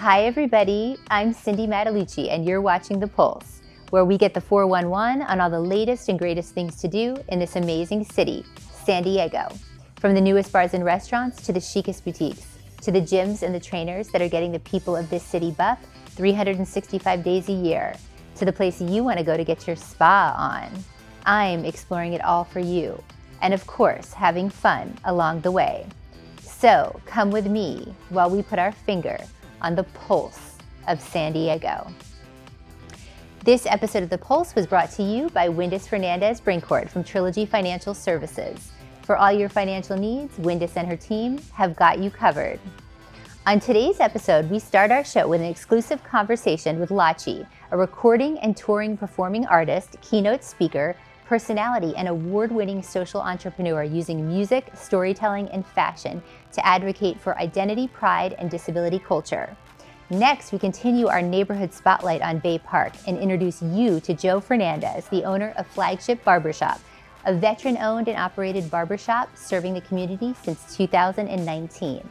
Hi, everybody. I'm Cindy Matalucci, and you're watching The Pulse, where we get the 411 on all the latest and greatest things to do in this amazing city, San Diego. From the newest bars and restaurants to the chicest boutiques, to the gyms and the trainers that are getting the people of this city buff 365 days a year, to the place you want to go to get your spa on. I'm exploring it all for you, and of course, having fun along the way. So come with me while we put our finger on the pulse of San Diego. This episode of The Pulse was brought to you by Windus Fernandez Brinkkord from Trilogy Financial Services. For all your financial needs, Windus and her team have got you covered. On today's episode, we start our show with an exclusive conversation with Lachi, a recording and touring performing artist, keynote speaker, personality, and award-winning social entrepreneur using music, storytelling, and fashion to advocate for identity, pride, and disability culture. Next, we continue our neighborhood spotlight on Bay Park and introduce you to Joe Fernandez, the owner of Flagship Barbershop, a veteran-owned and operated barbershop serving the community since 2019.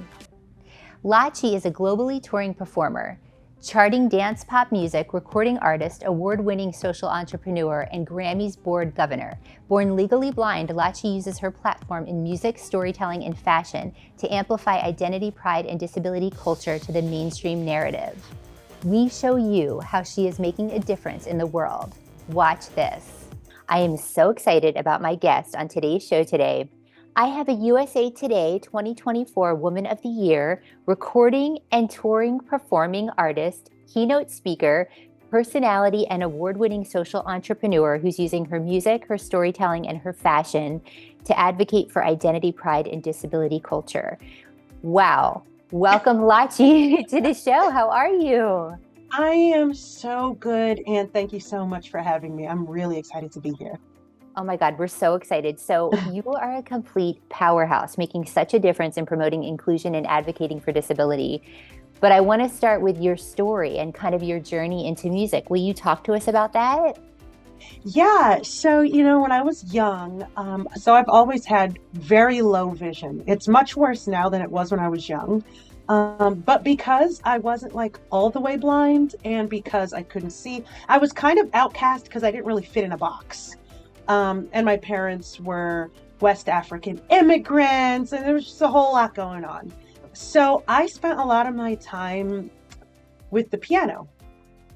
Lachi is a globally touring performer, charting dance pop music, recording artist, award-winning social entrepreneur, and GRAMMYs Board Governor. Born legally blind, Lachi uses her platform in music, storytelling, and fashion to amplify identity, pride, and disability culture to the mainstream narrative. We show you how she is making a difference in the world. Watch this. I am so excited about my guest on today's show today. I have a USA Today 2024 Woman of the Year, recording and touring performing artist, keynote speaker, personality, and award-winning social entrepreneur who's using her music, her storytelling, and her fashion to advocate for identity, pride, and disability culture. Wow. Welcome, Lachi, to the show. How are you? I am so good, and thank you so much for having me. I'm really excited to be here. Oh my God, we're so excited. So you are a complete powerhouse, making such a difference in promoting inclusion and advocating for disability. But I want to start with your story and kind of your journey into music. Will you talk to us about that? Yeah, so, when I was young, so I've always had very low vision. It's much worse now than it was when I was young. But because I wasn't like all the way blind and because I couldn't see, I was kind of outcast because I didn't really fit in a box. And my parents were West African immigrants, and there was just a whole lot going on. So I spent a lot of my time with the piano,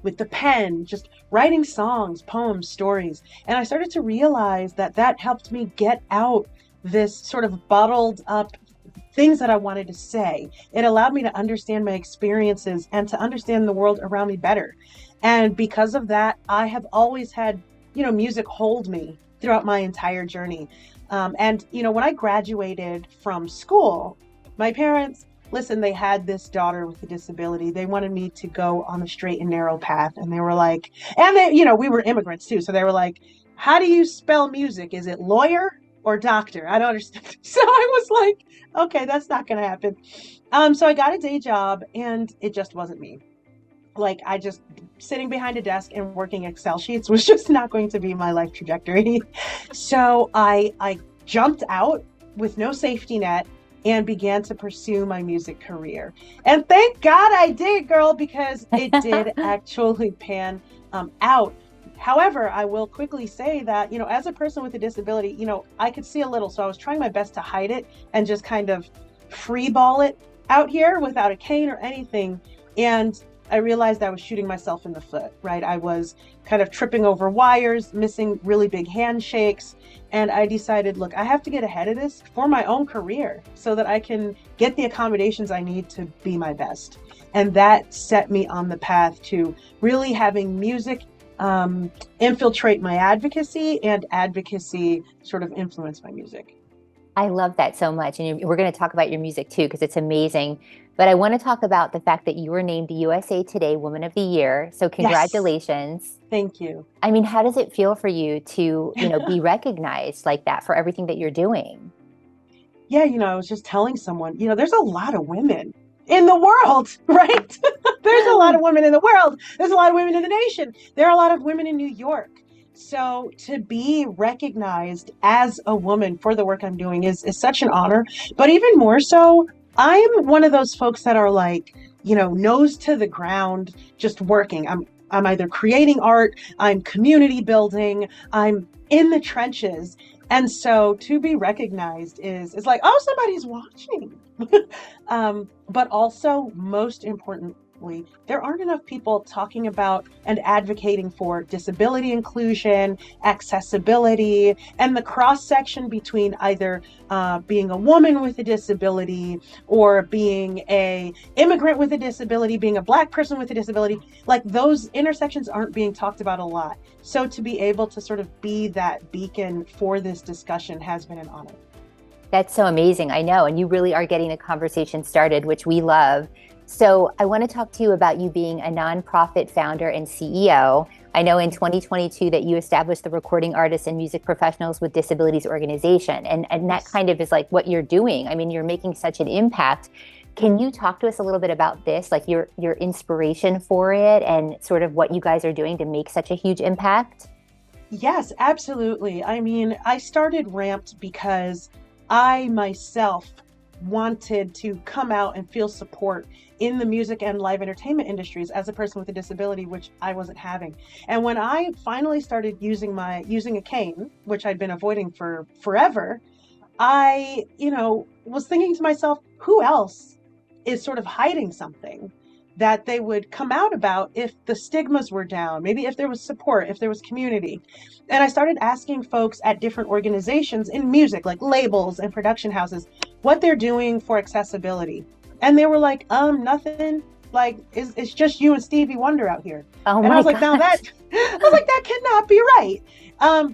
with the pen, just writing songs, poems, stories. And I started to realize that helped me get out this sort of bottled up things that I wanted to say. It allowed me to understand my experiences and to understand the world around me better. And because of that, I have always had, music hold me throughout my entire journey. And when I graduated from school, my parents, they had this daughter with a disability. They wanted me to go on the straight and narrow path. And they were like, we were immigrants too. So they were like, how do you spell music? Is it lawyer or doctor? I don't understand. So I was like, okay, that's not going to happen. So I got a day job and it just wasn't me. I just sitting behind a desk and working Excel sheets was just not going to be my life trajectory. So I jumped out with no safety net and began to pursue my music career. And thank God I did, girl, because it did actually pan out. However, I will quickly say that, as a person with a disability, I could see a little. So I was trying my best to hide it and just kind of free ball it out here without a cane or anything. And I realized I was shooting myself in the foot, right? I was kind of tripping over wires, missing really big handshakes. And I decided, look, I have to get ahead of this for my own career so that I can get the accommodations I need to be my best. And that set me on the path to really having music infiltrate my advocacy and advocacy sort of influence my music. I love that so much. And we're going to talk about your music too, because it's amazing. But I want to talk about the fact that you were named the USA Today Woman of the Year. So congratulations. Yes. Thank you. I mean, how does it feel for you to, be recognized like that for everything that you're doing? Yeah, I was just telling someone, there's a lot of women in the world, right? There's a lot of women in the world. There's a lot of women in the nation. There are a lot of women in New York. So to be recognized as a woman for the work I'm doing is such an honor. But even more so, I'm one of those folks that are like, nose to the ground, just working. I'm either creating art, I'm community building, I'm in the trenches. And so to be recognized is like, oh, somebody's watching. But also, most importantly, there aren't enough people talking about and advocating for disability inclusion, accessibility, and the cross section between either being a woman with a disability or being a immigrant with a disability, being a Black person with a disability. Like, those intersections aren't being talked about a lot. So to be able to sort of be that beacon for this discussion has been an honor. That's so amazing. I know. And you really are getting the conversation started, which we love. So I want to talk to you about you being a nonprofit founder and CEO. I know in 2022 that you established the Recording Artists and Music Professionals with Disabilities organization. And that kind of is like what you're doing. I mean, you're making such an impact. Can you talk to us a little bit about this, like your inspiration for it and sort of what you guys are doing to make such a huge impact? Yes, absolutely. I mean, I started Ramped because I myself wanted to come out and feel support in the music and live entertainment industries as a person with a disability, which I wasn't having. And when I finally started using a cane, which I'd been avoiding for forever, I, was thinking to myself, who else is sort of hiding something that they would come out about if the stigmas were down, maybe if there was support, if there was community. And I started asking folks at different organizations in music, like labels and production houses, what they're doing for accessibility. And they were like, nothing. Like, it's just you and Stevie Wonder out here. Oh and my I was like, gosh. that cannot be right.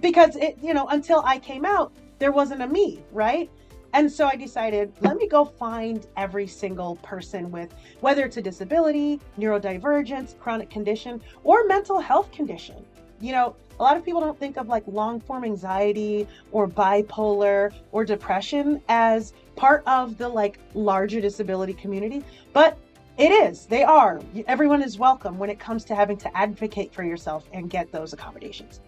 Because until I came out, there wasn't a me, right? And so I decided, let me go find every single person with, whether it's a disability, neurodivergence, chronic condition, or mental health condition. A lot of people don't think of like long-form anxiety or bipolar or depression as part of the like larger disability community, but it is. They are. Everyone is welcome when it comes to having to advocate for yourself and get those accommodations.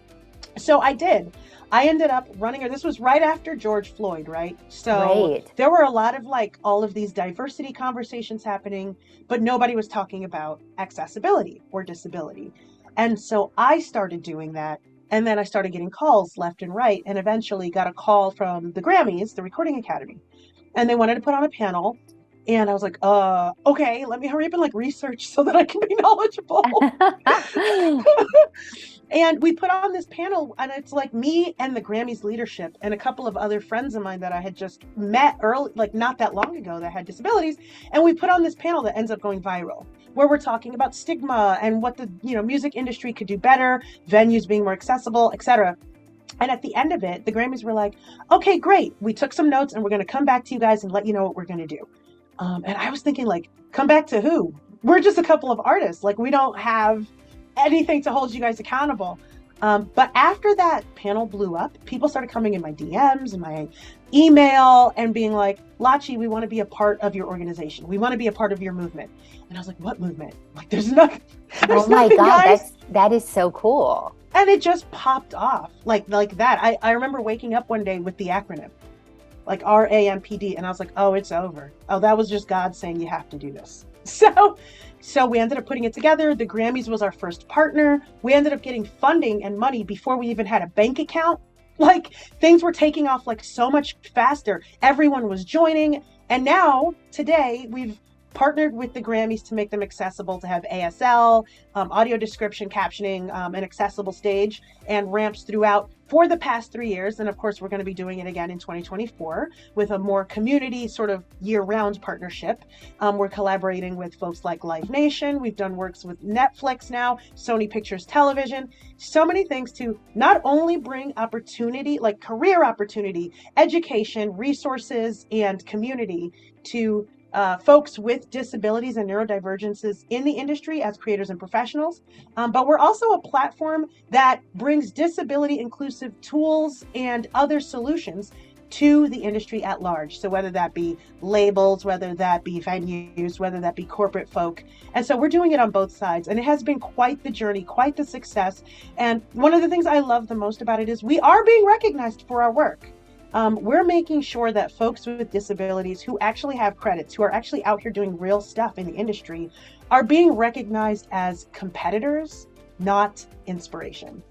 So I did. I ended up running, this was right after George Floyd, right? So There were a lot of like all of these diversity conversations happening, but nobody was talking about accessibility or disability. And so I started doing that. And then I started getting calls left and right, and eventually got a call from the GRAMMYs, the Recording Academy. And they wanted to put on a panel. And I was like, okay, let me hurry up and like research so that I can be knowledgeable. And we put on this panel, and it's like me and the Grammys leadership and a couple of other friends of mine that I had just met early, like not that long ago, that had disabilities. And we put on this panel that ends up going viral, where we're talking about stigma and what the music industry could do better, venues being more accessible, etc. And at the end of it, the Grammys were like, okay, great. We took some notes and we're going to come back to you guys and let you know what we're going to do. And I was thinking, like, come back to who? We're just a couple of artists. Like, we don't have anything to hold you guys accountable. But after that panel blew up, people started coming in my DMs and my email and being like, Lachi, we want to be a part of your organization. We want to be a part of your movement. And I was like, what movement? Like, there's nothing. Oh my God, that is so cool. And it just popped off like that. I remember waking up one day with the acronym, like RAMPD. And I was like, oh, it's over. Oh, that was just God saying you have to do this. So we ended up putting it together. The Grammys was our first partner. We ended up getting funding and money before we even had a bank account. Like, things were taking off like so much faster. Everyone was joining. And now today we've partnered with the Grammys to make them accessible, to have ASL, audio description, captioning, an accessible stage, and ramps throughout for the past 3 years. And of course, we're going to be doing it again in 2024 with a more community sort of year-round partnership. We're collaborating with folks like Live Nation. We've done works with Netflix now, Sony Pictures Television, so many things to not only bring opportunity, like career opportunity, education, resources, and community to folks with disabilities and neurodivergences in the industry as creators and professionals. But we're also a platform that brings disability inclusive tools and other solutions to the industry at large. So whether that be labels, whether that be venues, whether that be corporate folk. And so we're doing it on both sides. And it has been quite the journey, quite the success. And one of the things I love the most about it is we are being recognized for our work. we're making sure that folks with disabilities who actually have credits, who are actually out here doing real stuff in the industry, are being recognized as competitors, not inspiration.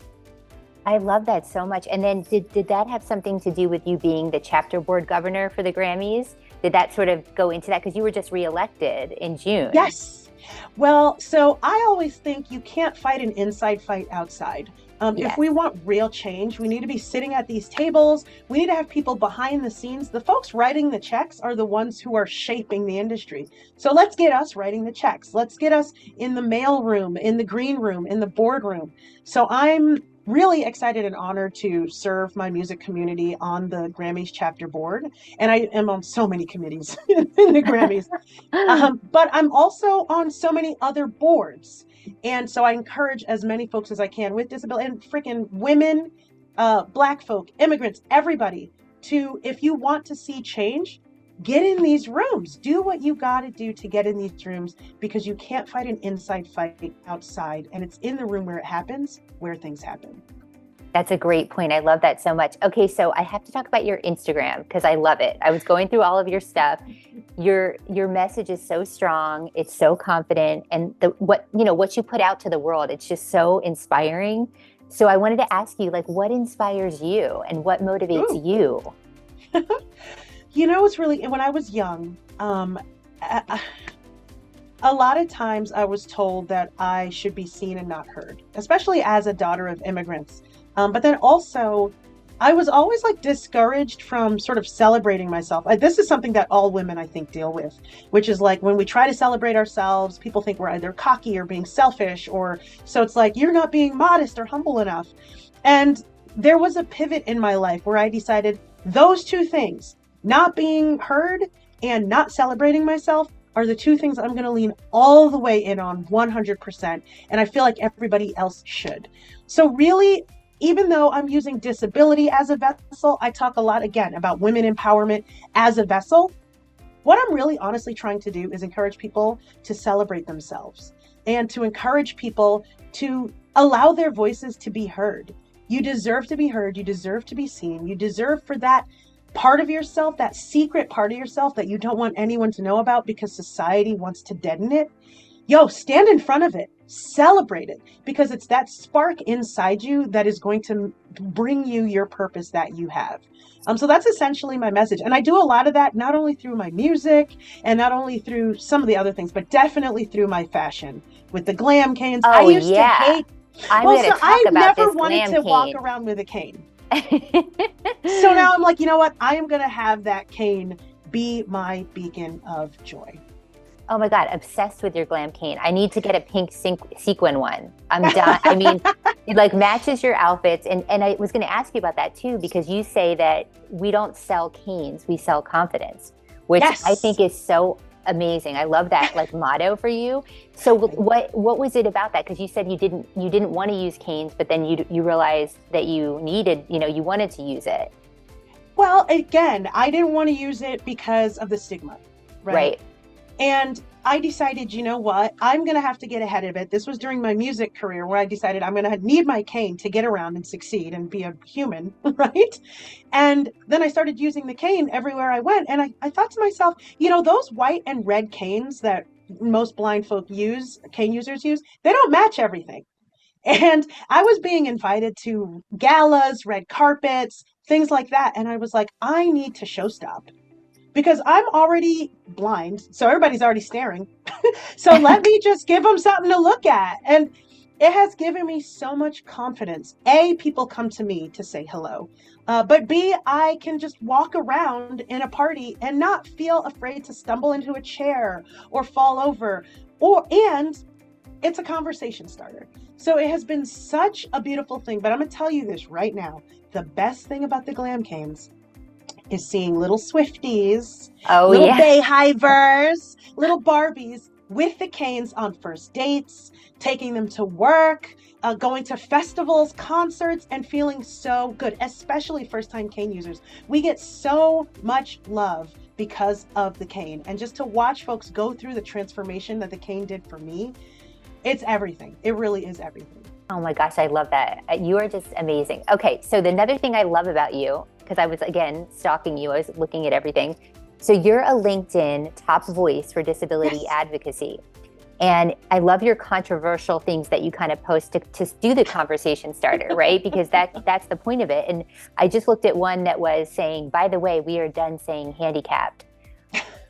I love that so much. And then did that have something to do with you being the chapter board governor for the Grammys? Did that sort of go into that? Because you were just reelected in June. Yes. Well, so I always think you can't fight an inside fight outside. Yes. If we want real change, we need to be sitting at these tables. We need to have people behind the scenes. The folks writing the checks are the ones who are shaping the industry. So let's get us writing the checks. Let's get us in the mail room, in the green room, in the boardroom. So I'm really excited and honored to serve my music community on the Grammys chapter board. And I am on so many committees in the Grammys. But I'm also on so many other boards. And so I encourage as many folks as I can with disability, and freaking women, Black folk, immigrants, everybody, to, if you want to see change, get in these rooms. Do what you got to do to get in these rooms, because you can't fight an inside fight outside. And it's in the room where it happens, where things happen. That's a great point. I love that so much. Okay, so I have to talk about your Instagram because I love it. I was going through all of your stuff. Your message is so strong. It's so confident, and what you put out to the world, it's just so inspiring. So I wanted to ask you, like, what inspires you and what motivates you? It's really, when I was young, a lot of times I was told that I should be seen and not heard, especially as a daughter of immigrants. But then also, I was always discouraged from sort of celebrating myself. This is something that all women, I think, deal with, which is when we try to celebrate ourselves, people think we're either cocky or being selfish, or so it's you're not being modest or humble enough. And there was a pivot in my life where I decided those two things, not being heard and not celebrating myself, are the two things I'm going to lean all the way in on 100%. And I feel like everybody else should. So really, even though I'm using disability as a vessel, I talk a lot, again, about women empowerment as a vessel. What I'm really honestly trying to do is encourage people to celebrate themselves and to encourage people to allow their voices to be heard. You deserve to be heard. You deserve to be seen. You deserve for that part of yourself, that secret part of yourself that you don't want anyone to know about because society wants to deaden it. Stand in front of it, celebrate it, because it's that spark inside you that is going to bring you your purpose that you have. So that's essentially my message. And I do a lot of that, not only through my music and not only through some of the other things, but definitely through my fashion with the glam canes. Oh, I used to hate. I never wanted to walk around with a cane. So now I'm you know what? I am going to have that cane be my beacon of joy. Oh my God, obsessed with your glam cane. I need to get a pink sequin one. I'm done. I mean, it matches your outfits. And I was going to ask you about that too, because you say that we don't sell canes, we sell confidence, which yes. I think is so amazing. I love that motto for you. So what was it about that? Because you said you didn't want to use canes, but then you realized that you needed, you wanted to use it. Well, again, I didn't want to use it because of the stigma, right? And I decided, you know what, I'm going to have to get ahead of it. This was during my music career where I decided I'm going to need my cane to get around and succeed and be a human, right? And then I started using the cane everywhere I went. And I thought to myself, those white and red canes that most blind folk cane users use, they don't match everything. And I was being invited to galas, red carpets, things like that. And I was I need to show stop. Because I'm already blind, so everybody's already staring. So let me just give them something to look at. And it has given me so much confidence. A, people come to me to say hello. But B, I can just walk around in a party and not feel afraid to stumble into a chair or fall over. And it's a conversation starter. So it has been such a beautiful thing. But I'm going to tell you this right now. The best thing about the glam canes is seeing little Swifties, little Bayhivers, little Barbies with the canes on first dates, taking them to work, going to festivals, concerts, and feeling so good, especially first-time cane users. We get so much love because of the cane. And just to watch folks go through the transformation that the cane did for me, it's everything. It really is everything. Oh my gosh, I love that. You are just amazing. Okay, so another thing I love about you because I was, again, stalking you. I was looking at everything. So you're a LinkedIn top voice for disability advocacy. And I love your controversial things that you kind of post to do the conversation starter, right? Because that's the point of it. And I just looked at one that was saying, by the way, we are done saying handicapped,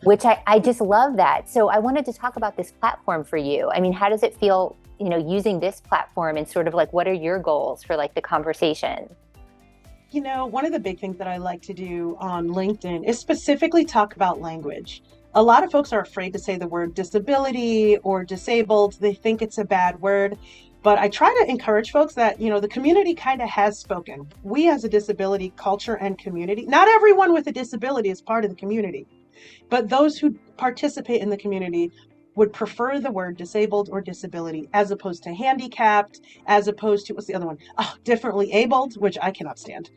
which I just love that. So I wanted to talk about this platform for you. I mean, how does it feel, using this platform, and sort of like, what are your goals for like the conversation? One of the big things that I like to do on LinkedIn is specifically talk about language. A lot of folks are afraid to say the word disability or disabled. They think it's a bad word. But I try to encourage folks that, the community kind of has spoken. We as a disability culture and community, not everyone with a disability is part of the community, but those who participate in the community would prefer the word disabled or disability as opposed to handicapped, as opposed to, what's the other one? Oh, differently abled, which I cannot stand.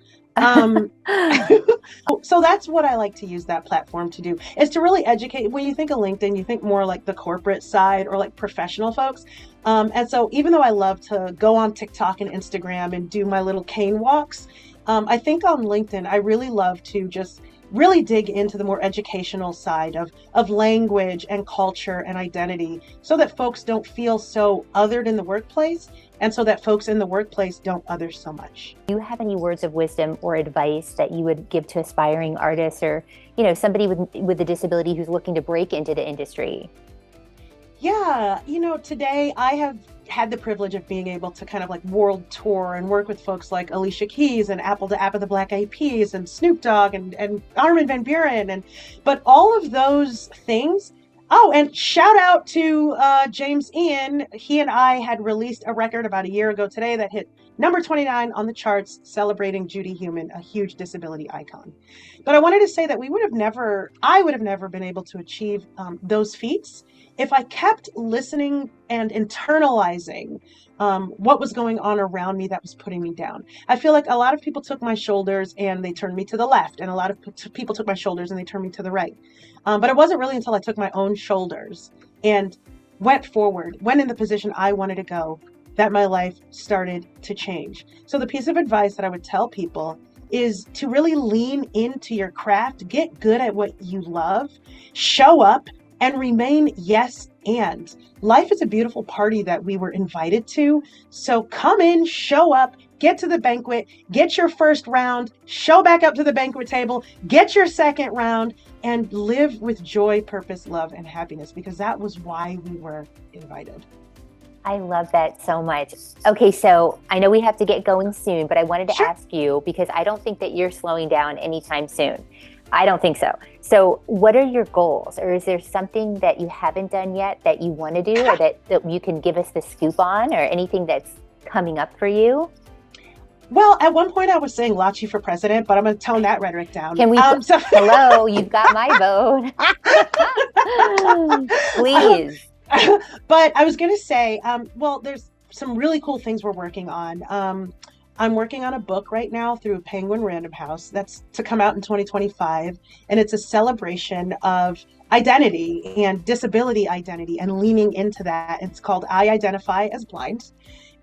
So that's what I like to use that platform to do, is to really educate. When you think of LinkedIn, you think more like the corporate side or like professional folks. And so even though I love to go on TikTok and Instagram and do my little cane walks, I think on LinkedIn, I really love to just really dig into the more educational side of language and culture and identity, so that folks don't feel so othered in the workplace, and so that folks in the workplace don't other so much. Do you have any words of wisdom or advice that you would give to aspiring artists, or somebody with a disability who's looking to break into the industry? Yeah, today I have had the privilege of being able to kind of like world tour and work with folks like Alicia Keys and Apple to Apple the Black Eyed Peas and Snoop Dogg and Armin van Buuren, but all of those things. Oh, and shout out to James Ian. He and I had released a record about a year ago today that hit number 29 on the charts, celebrating Judy Heumann, a huge disability icon. But I wanted to say that I would have never been able to achieve those feats if I kept listening and internalizing what was going on around me that was putting me down. I feel like a lot of people took my shoulders and they turned me to the left, and a lot of people took my shoulders and they turned me to the right. But it wasn't really until I took my own shoulders and went forward, went in the position I wanted to go, that my life started to change. So the piece of advice that I would tell people is to really lean into your craft, get good at what you love, show up, and remain yes and. Life is a beautiful party that we were invited to. So come in, show up, get to the banquet, get your first round, show back up to the banquet table, get your second round, and live with joy, purpose, love, and happiness, because that was why we were invited. I love that so much. Okay, so I know we have to get going soon, but I wanted to ask you, because I don't think that you're slowing down anytime soon. I don't think so. So what are your goals? Or is there something that you haven't done yet that you want to do, or that you can give us the scoop on, or anything that's coming up for you? Well, at one point I was saying Lachi for president, but I'm going to tone that rhetoric down. Can we? Hello, you've got my vote. Please. But I was going to say, well, there's some really cool things we're working on. I'm working on a book right now through Penguin Random House that's to come out in 2025. And it's a celebration of identity and disability identity and leaning into that. It's called I Identify as Blind.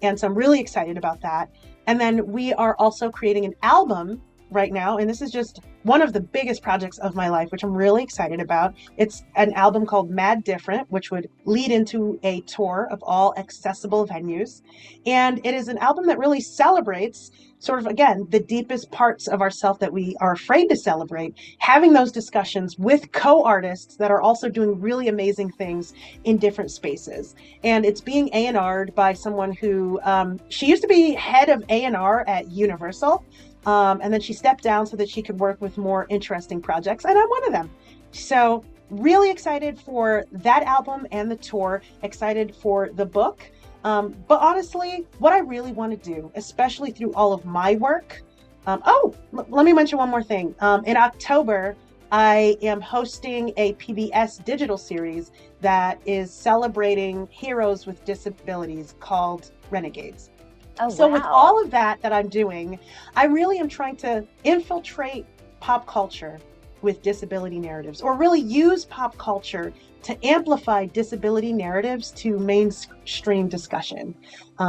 And so I'm really excited about that. And then we are also creating an album right now. And this is just one of the biggest projects of my life, which I'm really excited about. It's an album called Mad Different, which would lead into a tour of all accessible venues. And it is an album that really celebrates sort of, again, the deepest parts of ourself that we are afraid to celebrate, having those discussions with co-artists that are also doing really amazing things in different spaces. And it's being A&R'd by someone who, she used to be head of A&R at Universal. And then she stepped down so that she could work with more interesting projects. And I'm one of them. So really excited for that album and the tour, excited for the book. But honestly, what I really want to do, especially through all of my work. Let me mention one more thing. In October, I am hosting a PBS digital series that is celebrating heroes with disabilities called Renegades. Oh, so wow. With all of that I'm doing, I really am trying to infiltrate pop culture with disability narratives, or really use pop culture to amplify disability narratives to mainstream discussion.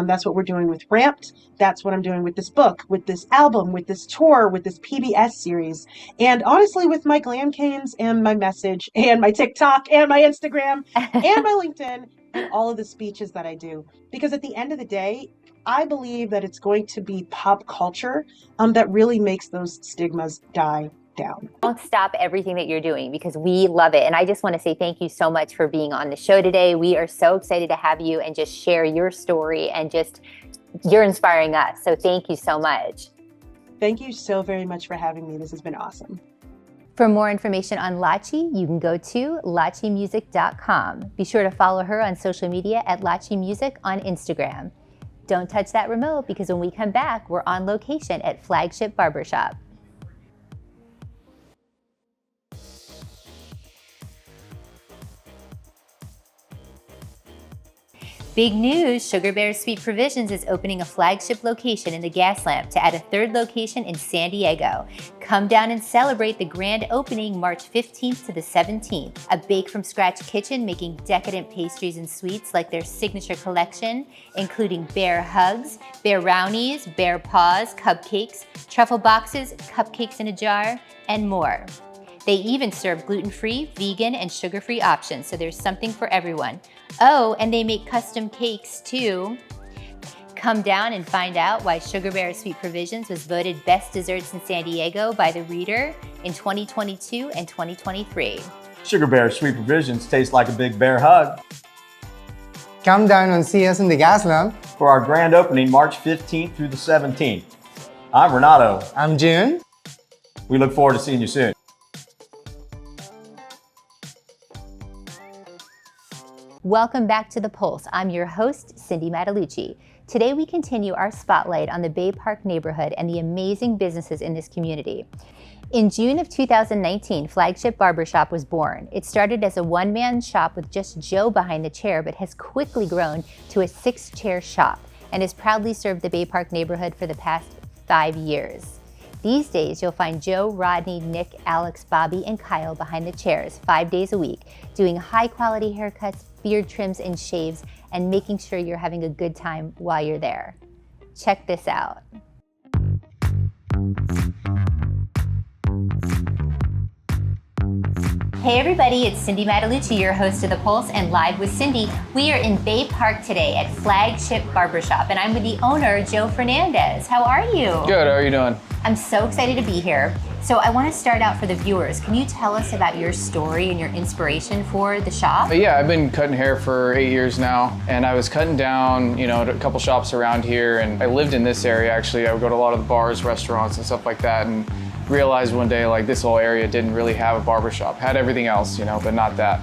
That's what we're doing with Ramped. That's what I'm doing with this book, with this album, with this tour, with this PBS series, and honestly with my glam canes and my message and my TikTok and my Instagram and my LinkedIn and all of the speeches that I do. Because at the end of the day, I believe that it's going to be pop culture that really makes those stigmas die down. Don't stop everything that you're doing because we love it. And I just want to say thank you so much for being on the show today. We are so excited to have you and just share your story, and just you're inspiring us. So thank you so much. Thank you so very much for having me. This has been awesome. For more information on Lachi, you can go to lachimusic.com. Be sure to follow her on social media at Lachi Music on Instagram. Don't touch that remote, because when we come back, we're on location at Flagship Barbershop. Big news, Sugar Bear Sweet Provisions is opening a flagship location in the Gaslamp to add a third location in San Diego. Come down and celebrate the grand opening March 15th to the 17th. A bake-from-scratch kitchen making decadent pastries and sweets like their signature collection, including bear hugs, bear brownies, bear paws, cupcakes, truffle boxes, cupcakes in a jar, and more. They even serve gluten-free, vegan, and sugar-free options, so there's something for everyone. Oh, and they make custom cakes too. Come down and find out why Sugar Bear Sweet Provisions was voted Best Desserts in San Diego by The Reader in 2022 and 2023. Sugar Bear Sweet Provisions taste like a big bear hug. Come down and see us in the Gaslamp For our grand opening March 15th through the 17th. I'm Renato. I'm June. We look forward to seeing you soon. Welcome back to The Pulse. I'm your host, Cindy Matalucci. Today we continue our spotlight on the Bay Park neighborhood and the amazing businesses in this community. In June of 2019, Flagship Barbershop was born. It started as a one-man shop with just Joe behind the chair, but has quickly grown to a 6-chair shop and has proudly served the Bay Park neighborhood for the past 5 years. These days, you'll find Joe, Rodney, Nick, Alex, Bobby, and Kyle behind the chairs 5 days a week, doing high-quality haircuts, beard trims, and shaves, and making sure you're having a good time while you're there. Check this out. Hey everybody, it's Cindy Matalucci, your host of The Pulse and Live with Cindy. We are in Bay Park today at Flagship Barbershop, and I'm with the owner, Joe Fernandez. How are you? Good, how are you doing? I'm so excited to be here. So I want to start out for the viewers. Can you tell us about your story and your inspiration for the shop? Yeah, I've been cutting hair for 8 years now, and I was cutting down, a couple shops around here, and I lived in this area actually. I would go to a lot of the bars, restaurants, and stuff like that, and realized one day like this whole area didn't really have a barbershop. Had everything else, but not that.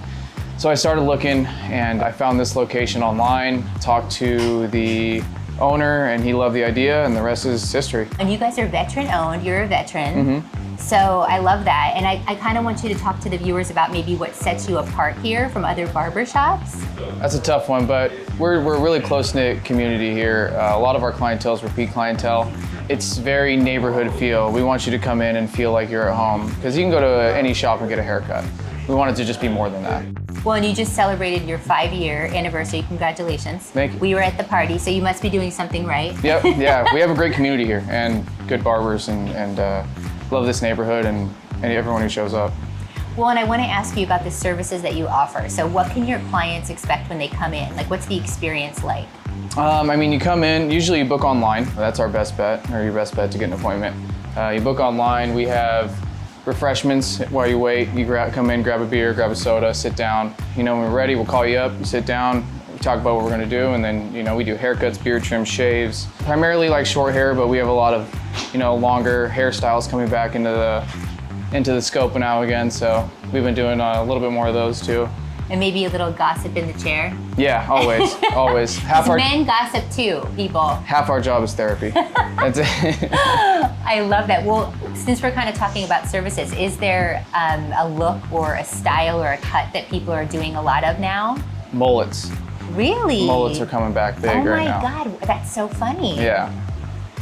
So I started looking, and I found this location online, talked to the owner, and he loved the idea, and the rest is history. And you guys are veteran owned, you're a veteran. So I love that. And I kind of want you to talk to the viewers about maybe what sets you apart here from other barbershops. That's a tough one, but we're a really close-knit community here. A lot of our clientele is repeat clientele. It's very neighborhood feel. We want you to come in and feel like you're at home, because you can go to any shop and get a haircut. We want it to just be more than that. Well, and you just celebrated your 5-year anniversary. Congratulations. Thank you. We were at the party, so you must be doing something right. Yep, yeah, we have a great community here and good barbers, and love this neighborhood and everyone who shows up. Well, and I want to ask you about the services that you offer. So what can your clients expect when they come in? Like, what's the experience like? You come in, usually you book online. That's our best bet, or your best bet to get an appointment. You book online, we have refreshments while you wait. You come in, grab a beer, grab a soda, sit down. When we're ready, we'll call you up, you sit down, we talk about what we're gonna do, and then, we do haircuts, beard trims, shaves. Primarily like short hair, but we have a lot of, longer hairstyles coming back into the scope now again, so we've been doing a little bit more of those too. And maybe a little gossip in the chair. Yeah, always, always. Men gossip too, people. Half our job is therapy. That's it. I love that. Well, since we're kind of talking about services, is there a look or a style or a cut that people are doing a lot of now? Mullets. Really? Mullets are coming back big right now. Oh my God, that's so funny. Yeah,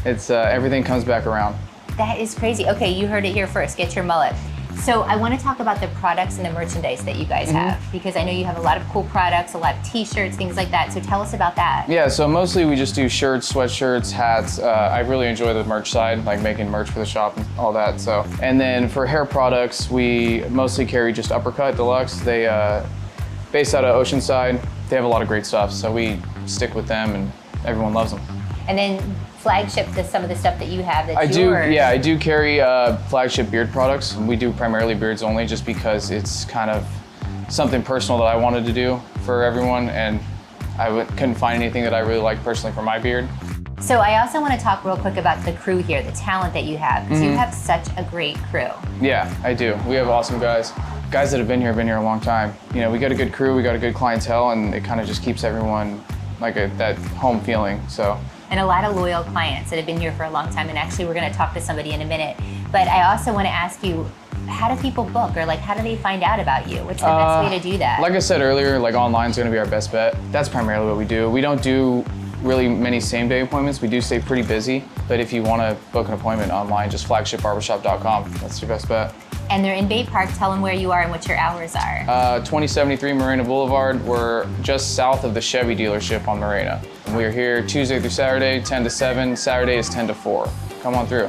it's everything comes back around. That is crazy. Okay, you heard it here first. Get your mullet. So I want to talk about the products and the merchandise that you guys have, because I know you have a lot of cool products, a lot of t-shirts, things like that. So tell us about that. Yeah, so mostly we just do shirts, sweatshirts, hats. I really enjoy the merch side, like making merch for the shop and all that. So, and then for hair products, we mostly carry just Uppercut Deluxe. They based out of Oceanside. They have a lot of great stuff, so we stick with them, and everyone loves them. And then Flagship, some of the stuff that you have that's I yours. do carry Flagship beard products. We do primarily beards only, just because it's kind of something personal that I wanted to do for everyone, and I couldn't find anything that I really liked personally for my beard. So I also want to talk real quick about the crew here, the talent that you have, because you have such a great crew. Yeah, I do. We have awesome guys. Guys that have been here a long time. You know, we got a good crew, we got a good clientele, and it kind of just keeps everyone like that home feeling, so. And a lot of loyal clients that have been here for a long time, and actually we're going to talk to somebody in a minute. But I also want to ask you, how do people book, or like how do they find out about you? What's the best way to do that? Like I said earlier, like online's going to be our best bet. That's primarily what we do. We don't do really many same-day appointments. We do stay pretty busy, but if you want to book an appointment online, just flagshipbarbershop.com. That's your best bet. And they're in Bay Park. Tell them where you are and what your hours are. 2073 Marina Boulevard. We're just south of the Chevy dealership on Marina. We are here Tuesday through Saturday, 10 to 7. Saturday is 10 to 4. Come on through.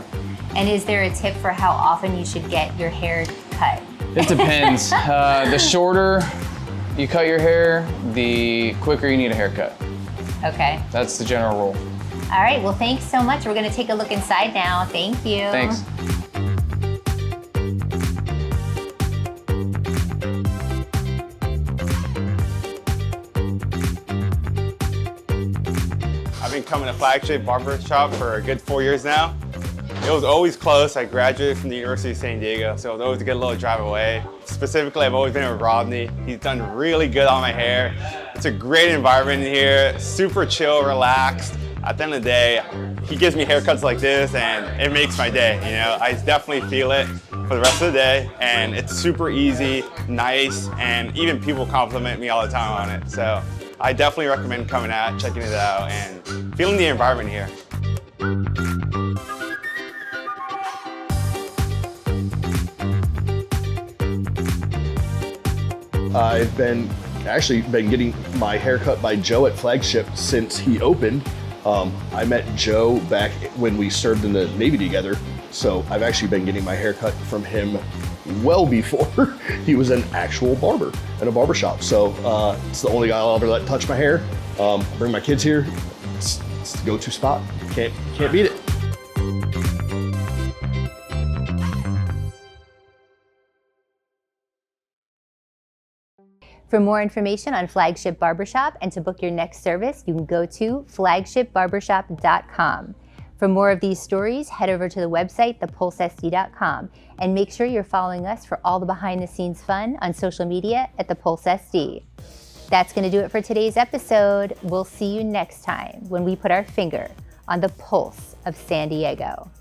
And is there a tip for how often you should get your hair cut? It depends. The shorter you cut your hair, the quicker you need a haircut. Okay. That's the general rule. All right, well, thanks so much. We're gonna take a look inside now. Thank you. Thanks. I've been coming to Flagship Barbershop for a good 4 years now. It was always close. I graduated from the University of San Diego, so it was always a good little drive away. Specifically, I've always been with Rodney. He's done really good on my hair. It's a great environment in here, super chill, relaxed. At the end of the day, he gives me haircuts like this and it makes my day, you know? I definitely feel it for the rest of the day, and it's super easy, nice, and even people compliment me all the time on it. So I definitely recommend coming out, checking it out, and feeling the environment here. I've actually been getting my hair cut by Joe at Flagship since he opened. I met Joe back when we served in the Navy together, so I've actually been getting my hair cut from him well before he was an actual barber in a barbershop. So it's the only guy I'll ever let touch my hair. Bring my kids here. It's the go-to spot. Can't beat it. For more information on Flagship Barbershop and to book your next service, you can go to flagshipbarbershop.com. For more of these stories, head over to the website, thepulsesd.com, and make sure you're following us for all the behind-the-scenes fun on social media at The Pulse SD. That's going to do it for today's episode. We'll see you next time when we put our finger on the pulse of San Diego.